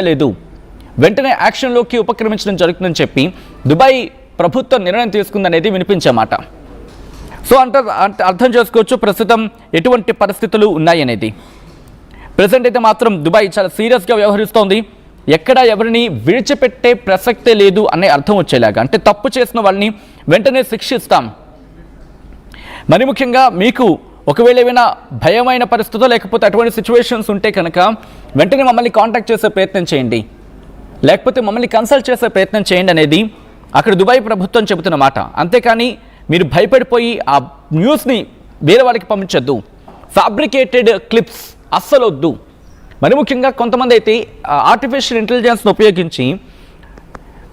లేదు, వెంటనే యాక్షన్లోకి ఉపక్రమించడం జరుగుతుందని చెప్పి దుబాయ్ ప్రభుత్వం నిర్ణయం తీసుకుందనేది వినిపించే మాట. సో అర్థం చేసుకోవచ్చు ప్రస్తుతం ఎటువంటి పరిస్థితులు ఉన్నాయనేది. ప్రెసెంట్ అయితే మాత్రం దుబాయ్ చాలా సీరియస్గా వ్యవహరిస్తోంది. ఎక్కడ ఎవరిని విడిచిపెట్టే ప్రసక్తే లేదు అనే అర్థం వచ్చేలాగా, అంటే తప్పు చేసిన వాళ్ళని వెంటనే శిక్షిస్తాం. మరి ముఖ్యంగా మీకు ఒకవేళ ఏమైనా భయమైన పరిస్థితులు లేకపోతే అటువంటి సిచ్యువేషన్స్ ఉంటే కనుక వెంటనే మమ్మల్ని కాంటాక్ట్ చేసే ప్రయత్నం చేయండి, లేకపోతే మమ్మల్ని కన్సల్ట్ చేసే ప్రయత్నం చేయండి అనేది అక్కడ దుబాయ్ ప్రభుత్వం చెబుతున్న మాట. అంతేకాని మీరు భయపడిపోయి ఆ న్యూస్ని వేరే వాళ్ళకి పంపించొద్దు. ఫ్యాబ్రికేటెడ్ క్లిప్స్ అస్సలు వద్దు. మరి ముఖ్యంగా కొంతమంది అయితే ఆర్టిఫిషియల్ ఇంటెలిజెన్స్ని ఉపయోగించి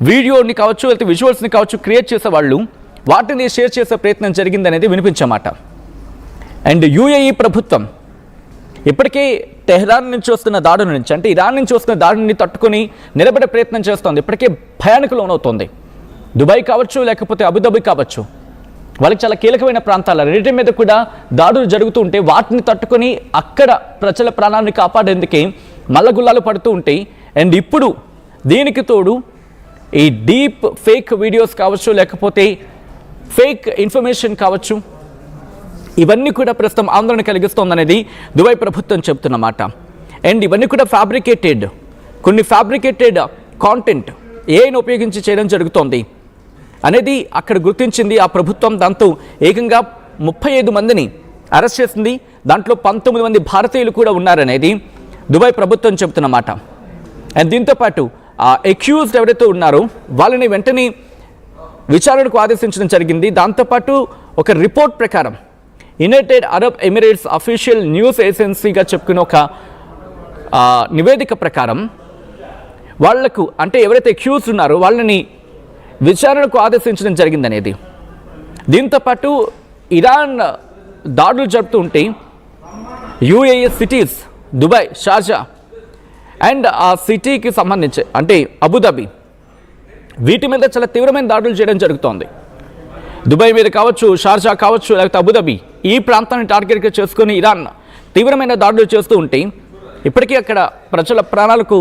వీడియోని కావచ్చు లేకపోతే విజువల్స్ని కావచ్చు క్రియేట్ చేసేవాళ్ళు వాటిని షేర్ చేసే ప్రయత్నం జరిగిందనేది వినిపించమాట. అండ్ యూఏఈ ప్రభుత్వం ఇప్పటికే టెహ్రాన్ నుంచి వస్తున్న దాడుల నుంచి, అంటే ఇరాన్ నుంచి వస్తున్న దాడిని తట్టుకొని నిలబడే ప్రయత్నం చేస్తోంది. ఇప్పటికే భయానికి లోనవుతోంది. దుబాయ్ కావచ్చు లేకపోతే అబుదాబి కావచ్చు, వాళ్ళకి చాలా కీలకమైన ప్రాంతాల రెండింటి మీద కూడా దాడులు జరుగుతూ ఉంటే వాటిని తట్టుకొని అక్కడ ప్రజల ప్రాణాన్ని కాపాడేందుకే మల్లగుల్లాలు పడుతూ ఉంటాయి. అండ్ ఇప్పుడు దీనికి తోడు ఈ డీప్ ఫేక్ వీడియోస్ కావచ్చు లేకపోతే ఫేక్ ఇన్ఫర్మేషన్ కావచ్చు, ఇవన్నీ కూడా ప్రస్తుతం ఆందోళన కలిగిస్తోందనేది దుబాయ్ ప్రభుత్వం చెబుతున్నమాట. అండ్ ఇవన్నీ కూడా కొన్ని ఫ్యాబ్రికేటెడ్ కాంటెంట్ ఏఐని ఉపయోగించి చేయడం జరుగుతోంది అనేది అక్కడ గుర్తించింది ఆ ప్రభుత్వం. దాంతో ఏకంగా 35 మందిని అరెస్ట్ చేసింది. దాంట్లో 19 మంది భారతీయులు కూడా ఉన్నారనేది దుబాయ్ ప్రభుత్వం చెబుతున్నమాట. అండ్ దీంతోపాటు ఆ అక్యూజ్డ్ ఎవరైతే ఉన్నారో వాళ్ళని వెంటనే విచారణకు ఆదేశించడం జరిగింది. దాంతోపాటు ఒక రిపోర్ట్ ప్రకారం United Arab Emirates official news ఏజెన్సీగా చెప్పుకున్న ఒక నివేదిక ప్రకారం వాళ్లకు, అంటే ఎవరైతే అక్యూజ్డ్ ఉన్నారో వాళ్ళని విచారణకు ఆదేశించడం జరిగిందనేది. దీంతోపాటు ఇరాన్ దాడులు జరుపుతూ ఉంటే UAE cities Dubai, Sharjah and ఆ సిటీకి సంబంధించి అంటే అబుదాబి, వీటి మీద చాలా తీవ్రమైన దాడులు చేయడం జరుగుతోంది. దుబాయ్ మీద కావచ్చు, షార్జా కావచ్చు లేకపోతే అబుదాబి, ఈ ప్రాంతాన్ని టార్గెట్గా చేసుకొని ఇరాన్ తీవ్రమైన దాడులు చేస్తూ ఉంటే ఇప్పటికీ అక్కడ ప్రజల ప్రాణాలకు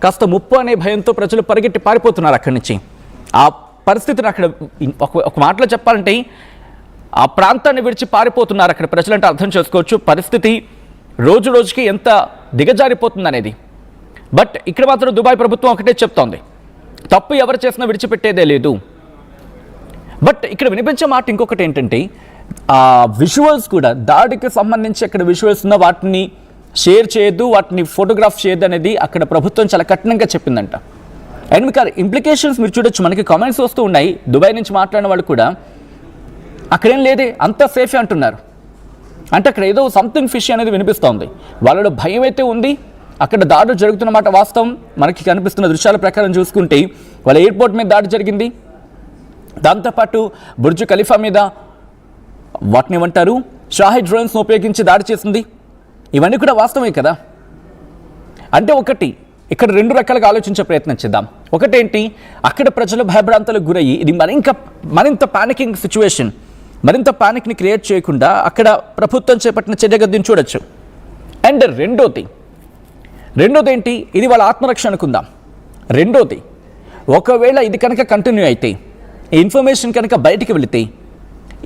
కాస్త ముప్పు అనే భయంతో ప్రజలు పరిగెట్టి పారిపోతున్నారు అక్కడి నుంచి. ఆ పరిస్థితిని అక్కడ ఒక మాటలో చెప్పాలంటే ఆ ప్రాంతాన్ని విడిచి పారిపోతున్నారు అక్కడ ప్రజలంటే అర్థం చేసుకోవచ్చు పరిస్థితి రోజు రోజుకి ఎంత దిగజారిపోతుంది అనేది. బట్ ఇక్కడ మాత్రం దుబాయ్ ప్రభుత్వం ఒకటే చెప్తోంది, తప్పు ఎవరు చేసినా విడిచిపెట్టేదే లేదు. బట్ ఇక్కడ వినిపించే మాట ఇంకొకటి ఏంటంటే ఆ విజువల్స్ కూడా, దాడికి సంబంధించి అక్కడ విజువల్స్ ఉన్న వాటిని షేర్ చేయొద్దు, వాటిని ఫోటోగ్రాఫ్ చేయొద్దు అనేది అక్కడ ప్రభుత్వం చాలా కఠినంగా చెప్పిందంట. అండ్ మీకు ఇంప్లికేషన్స్ మీరు చూడొచ్చు, మనకి కామెంట్స్ వస్తూ ఉన్నాయి. దుబాయ్ నుంచి మాట్లాడిన వాళ్ళు కూడా అక్కడేం లేదే, అంతా సేఫే అంటున్నారు. అంటే అక్కడ ఏదో సంథింగ్ ఫిష్ అనేది వినిపిస్తోంది. వాళ్ళలో భయం అయితే ఉంది. అక్కడ దాడులు జరుగుతున్నమాట వాస్తవం. మనకి కనిపిస్తున్న దృశ్యాల ప్రకారం చూసుకుంటే వాళ్ళ ఎయిర్పోర్ట్ మీద దాడి జరిగింది. దాంతోపాటు బుర్జ్ ఖలీఫా మీద వాటిని ఏమంటారు షాహిద్ డ్రోన్స్ను ఉపయోగించి దాడి చేసింది. ఇవన్నీ కూడా వాస్తవమే కదా. అంటే ఒకటి ఇక్కడ 2 రకాలుగా ఆలోచించే ప్రయత్నం చేద్దాం. ఒకటేంటి, అక్కడ ప్రజలు భయభ్రాంతులకు గురయ్యి ఇది మరింత పానికింగ్ సిచ్యువేషన్, మరింత పానిక్ని క్రియేట్ చేయకుండా అక్కడ ప్రభుత్వం చేపట్టిన చర్యగా దీన్ని చూడొచ్చు. అండ్ రెండోది ఏంటి, ఇది వాళ్ళ ఆత్మరక్షణ అనుకుందాం. రెండోది, ఒకవేళ ఇది కనుక కంటిన్యూ అయితే, ఈ ఇన్ఫర్మేషన్ కనుక బయటికి వెళితే,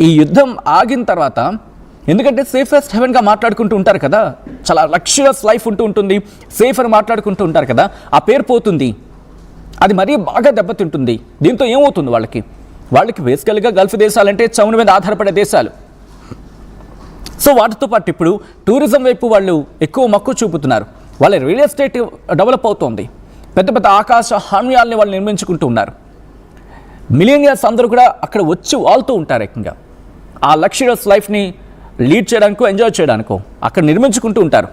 ఈ యుద్ధం ఆగిన తర్వాత, ఎందుకంటే సేఫెస్ట్ హెవెన్గా మాట్లాడుకుంటూ ఉంటారు కదా, చాలా లగ్జరియస్ లైఫ్ ఉంటుంది, సేఫ్ అని మాట్లాడుకుంటూ ఉంటారు కదా, ఆ పేరు పోతుంది. అది మరీ బాగా దెబ్బతింటుంది. దీంతో ఏమవుతుంది వాళ్ళకి బేసికల్గా గల్ఫ్ దేశాలంటే చమురు మీద ఆధారపడే దేశాలు. సో వాటితో పాటు ఇప్పుడు టూరిజం వైపు వాళ్ళు ఎక్కువ మక్కువ చూపుతున్నారు. వాళ్ళ రియల్ ఎస్టేట్ డెవలప్ అవుతోంది. పెద్ద పెద్ద ఆకాశ హామ్యాల్ని వాళ్ళు నిర్మించుకుంటూ ఉన్నారు. మిలియనియర్స్ అందరూ కూడా అక్కడ వచ్చి వాళ్తూ ఉంటారు. ఏకంగా ఆ లగ్జరియస్ లైఫ్ని లీడ్ చేయడానికో ఎంజాయ్ చేయడానికో అక్కడ నిర్మించుకుంటూ ఉంటారు.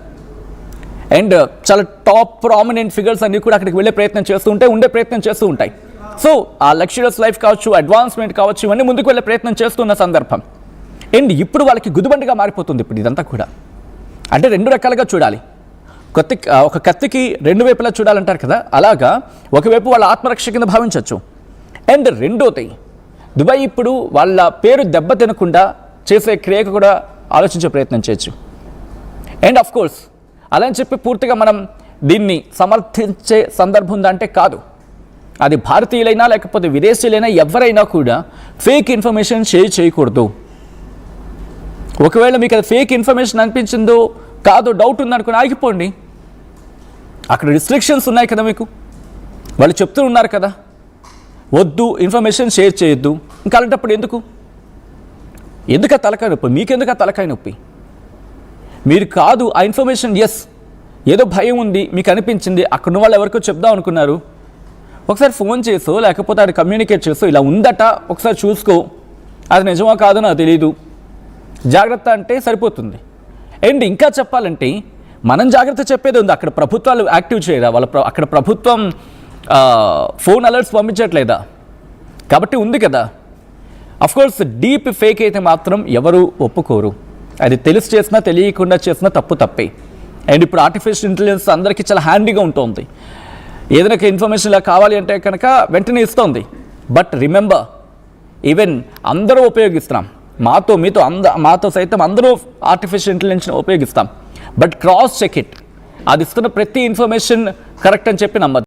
అండ్ చాలా టాప్ ప్రామినెంట్ ఫిగర్స్ అన్నీ కూడా అక్కడికి వెళ్ళే ప్రయత్నం చేస్తూ ఉంటాయి, ఉండే ప్రయత్నం చేస్తూ ఉంటాయి. సో ఆ లగ్జరియస్ లైఫ్ కావచ్చు, అడ్వాన్స్మెంట్ కావచ్చు, ఇవన్నీ ముందుకు వెళ్ళే ప్రయత్నం చేస్తున్న సందర్భం. అండ్ ఇప్పుడు వాళ్ళకి గుదిబండిగా మారిపోతుంది ఇప్పుడు ఇదంతా కూడా. అంటే 2 రకాలుగా చూడాలి. ఒక కత్తికి 2 వైపులా చూడాలంటారు కదా, అలాగా ఒకవైపు వాళ్ళ ఆత్మరక్ష కింద భావించవచ్చు. అండ్ రెండోది, దుబాయ్ ఇప్పుడు వాళ్ళ పేరు దెబ్బ తినకుండా చేసే క్రియకు కూడా ఆలోచించే ప్రయత్నం చేయొచ్చు. అండ్ ఆఫ్ కోర్స్ అలా అని చెప్పి పూర్తిగా మనం దీన్ని సమర్థించే సందర్భం ఉందంటే కాదు. అది భారతీయులైనా లేకపోతే విదేశీయులైనా ఎవరైనా కూడా ఫేక్ ఇన్ఫర్మేషన్ షేర్ చేయకూడదు. ఒకవేళ మీకు అది ఫేక్ ఇన్ఫర్మేషన్ అనిపించిందో కాదో డౌట్ ఉందనుకుని ఆగిపోండి. అక్కడ రిస్ట్రిక్షన్స్ ఉన్నాయి కదా, మీకు వాళ్ళు చెప్తూ ఉన్నారు కదా, వద్దు ఇన్ఫర్మేషన్ షేర్ చేయొద్దు. ఇంకా అలాంటప్పుడు ఎందుకు ఆ తలకాయ నొప్పి? మీకెందుకు ఆ తలకాయ నొప్పి? మీరు కాదు ఆ ఇన్ఫర్మేషన్, ఎస్ ఏదో భయం ఉంది మీకు అనిపించింది, అక్కడున్న వాళ్ళు ఎవరికో చెప్దాం అనుకున్నారు, ఒకసారి ఫోన్ చేసో లేకపోతే అది కమ్యూనికేట్ చేసో ఇలా ఉందట ఒకసారి చూసుకో, అది నిజమో కాదో నాకు తెలీదు, జాగ్రత్త అంటే సరిపోతుంది. అండ్ ఇంకా చెప్పాలంటే మనం జాగ్రత్త చెప్పేది ఉంది, అక్కడ ప్రభుత్వాలు యాక్టివ్ చేయరా? అక్కడ ప్రభుత్వం ఫోన్ అలర్ట్స్ పంపించట్లేదా? కాబట్టి ఉంది కదా. అఫ్కోర్స్ డీప్ ఫేక్ అయితే మాత్రం ఎవరు ఒప్పుకోరు. అది తెలిసి చేసినా తెలియకుండా చేసినా తప్పే. అండ్ ఇప్పుడు ఆర్టిఫిషియల్ ఇంటెలిజెన్స్ అందరికీ చాలా హ్యాండీగా ఉంటుంది. ఏదైనా ఇన్ఫర్మేషన్ ఇలా కావాలి అంటే కనుక వెంటనే ఇస్తుంది. బట్ రిమెంబర్, ఈవెన్ అందరూ ఉపయోగిస్తున్నాం, మాతో సైతం అందరూ ఆర్టిఫిషియల్ ఇంటెలిజెన్స్ని ఉపయోగిస్తాం. But cross check it. అది ఇస్తున్న ప్రతి ఇన్ఫర్మేషన్ కరెక్ట్ అని చెప్పి నమ్మద్దు.